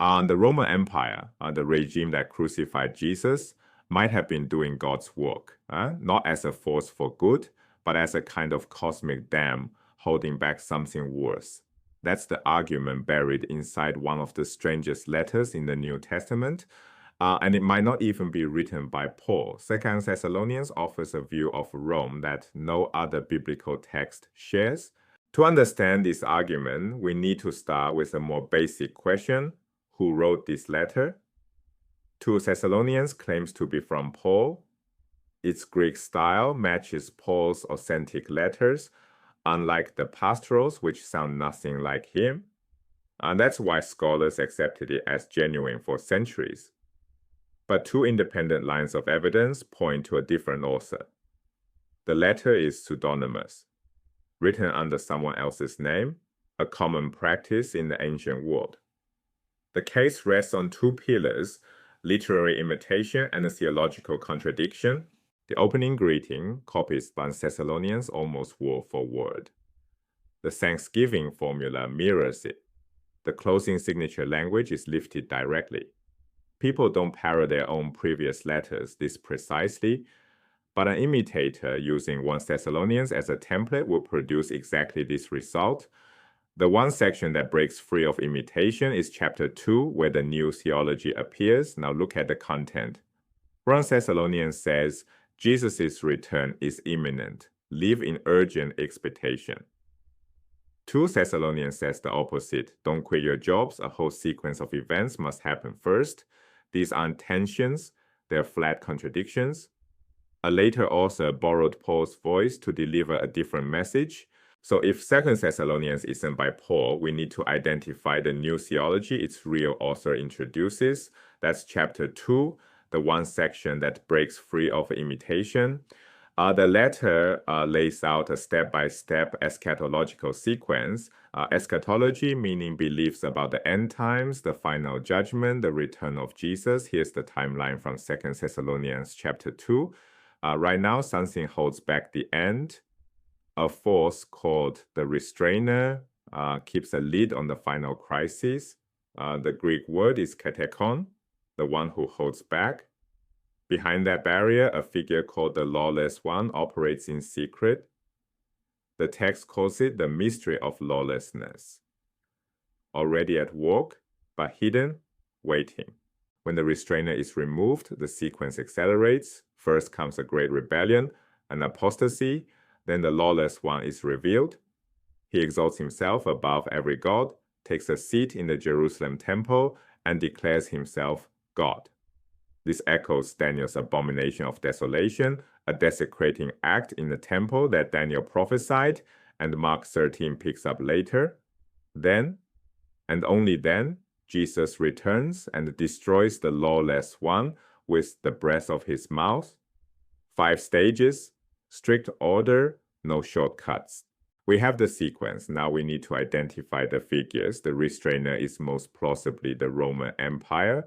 The Roman Empire, the regime that crucified Jesus, might have been doing God's work, not as a force for good, but as a kind of cosmic dam holding back something worse. That's the argument buried inside one of the strangest letters in the New Testament, and it might not even be written by Paul. 2 Thessalonians offers a view of Rome that no other biblical text shares. To understand this argument, we need to start with a more basic question. Who wrote this letter? 2 Thessalonians claims to be from Paul. Its Greek style matches Paul's authentic letters, unlike the pastorals, which sound nothing like him. And that's why scholars accepted it as genuine for centuries. But two independent lines of evidence point to a different author. The letter is pseudonymous, written under someone else's name, a common practice in the ancient world. The case rests on two pillars, literary imitation and a theological contradiction. The opening greeting copies 1 Thessalonians almost word for word. The thanksgiving formula mirrors it. The closing signature language is lifted directly. People don't parrot their own previous letters this precisely, but an imitator using 1 Thessalonians as a template will produce exactly this result. The one section that breaks free of imitation is chapter 2, where the new theology appears. Now look at the content. 1 Thessalonians says, Jesus' return is imminent. Live in urgent expectation. 2 Thessalonians says the opposite. Don't quit your jobs. A whole sequence of events must happen first. These aren't tensions. They're flat contradictions. A later author borrowed Paul's voice to deliver a different message. So if 2 Thessalonians isn't by Paul, we need to identify the new theology its real author introduces. That's chapter 2, the one section that breaks free of imitation. The letter lays out a step-by-step eschatological sequence. Eschatology meaning beliefs about the end times, the final judgment, the return of Jesus. Here's the timeline from 2 Thessalonians chapter 2. Right now, something holds back the end. A force called the Restrainer keeps a lid on the final crisis. The Greek word is Katechon, the one who holds back. Behind that barrier, a figure called the lawless one operates in secret. The text calls it the mystery of lawlessness. Already at work, but hidden, waiting. When the restrainer is removed, the sequence accelerates. First comes a great rebellion, an apostasy. Then the lawless one is revealed. He exalts himself above every god, takes a seat in the Jerusalem temple, and declares himself God. This echoes Daniel's abomination of desolation, a desecrating act in the temple that Daniel prophesied, and Mark 13 picks up later. Then, and only then, Jesus returns and destroys the lawless one with the breath of his mouth. 5 stages, strict order, no shortcuts. We have the sequence. Now we need to identify the figures. The restrainer is most plausibly the Roman Empire.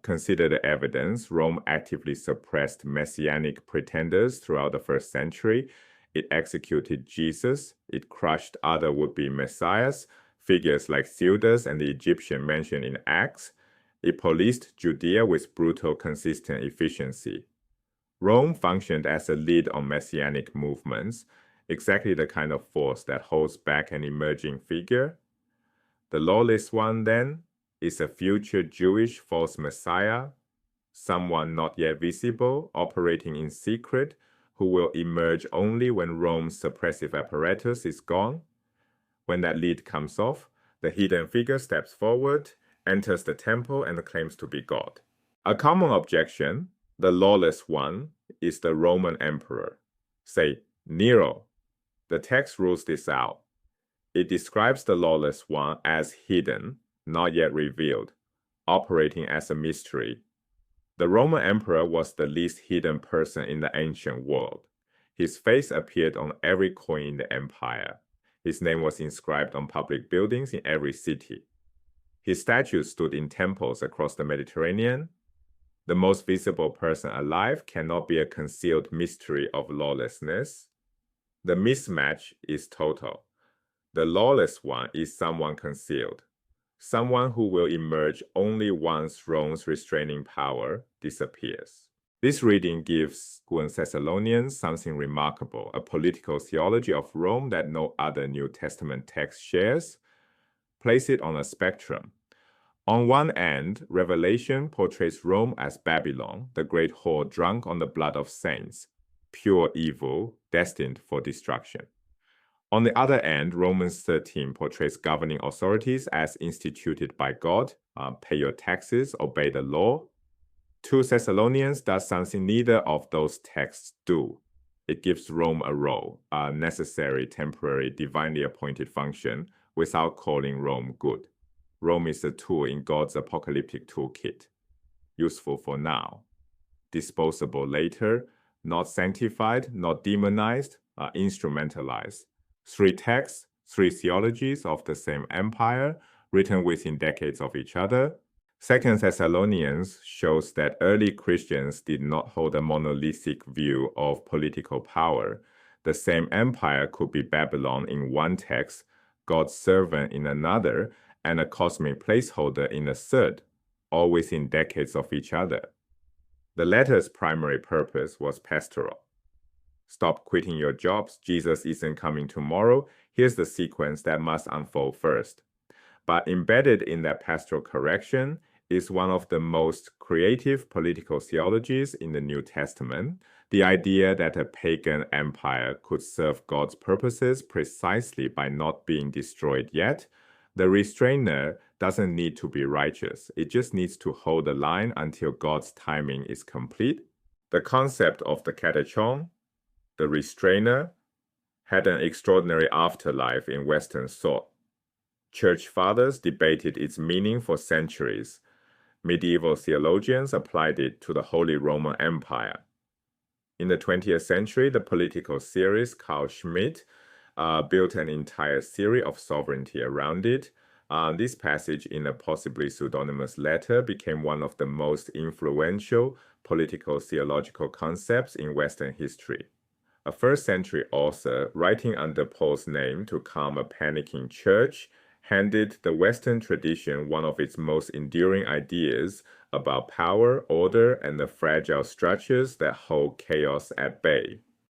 Consider the evidence. Rome actively suppressed messianic pretenders throughout the first century. It executed Jesus. It crushed other would-be messiahs, figures like Theudas and the Egyptian mentioned in Acts. It policed Judea with brutal, consistent efficiency. Rome functioned as a lead on messianic movements, exactly the kind of force that holds back an emerging figure. The lawless one, then, is a future Jewish false messiah, someone not yet visible, operating in secret, who will emerge only when Rome's suppressive apparatus is gone. When that lid comes off, the hidden figure steps forward, enters the temple, and claims to be God. A common objection, the lawless one, is the Roman emperor, say Nero. The text rules this out. It describes the lawless one as hidden, not yet revealed, operating as a mystery. The Roman emperor was the least hidden person in the ancient world. His face appeared on every coin in the empire. His name was inscribed on public buildings in every city. His statues stood in temples across the Mediterranean. The most visible person alive cannot be a concealed mystery of lawlessness. The mismatch is total. The lawless one is someone concealed. someone who will emerge only once Rome's restraining power disappears. This reading gives 2 Thessalonians something remarkable, a political theology of Rome that no other New Testament text shares. Place it on a spectrum. On one end, Revelation portrays Rome as Babylon, the great whore drunk on the blood of saints, pure evil, destined for destruction. On the other end, Romans 13 portrays governing authorities as instituted by God, pay your taxes, obey the law. 2 Thessalonians does something neither of those texts do. It gives Rome a role, a necessary, temporary, divinely appointed function, without calling Rome good. Rome is a tool in God's apocalyptic toolkit, useful for now, disposable later, not sanctified, not demonized, instrumentalized. 3 texts, 3 theologies of the same empire, written within decades of each other. 2 Thessalonians shows that early Christians did not hold a monolithic view of political power. The same empire could be Babylon in one text, God's servant in another, and a cosmic placeholder in a third, all within decades of each other. The letter's primary purpose was pastoral. Stop quitting your jobs, Jesus isn't coming tomorrow. Here's the sequence that must unfold first. But embedded in that pastoral correction is one of the most creative political theologies in the New Testament, the idea that a pagan empire could serve God's purposes precisely by not being destroyed yet. The restrainer doesn't need to be righteous. It just needs to hold the line until God's timing is complete. The concept of the Katechon, the restrainer, had an extraordinary afterlife in Western thought. Church fathers debated its meaning for centuries. Medieval theologians applied it to the Holy Roman Empire. In the 20th century, the political theorist Carl Schmitt built an entire theory of sovereignty around it. This passage in a possibly pseudonymous letter became one of the most influential political theological concepts in Western history. A first-century author, writing under Paul's name to calm a panicking church, handed the Western tradition one of its most enduring ideas about power, order, and the fragile structures that hold chaos at bay.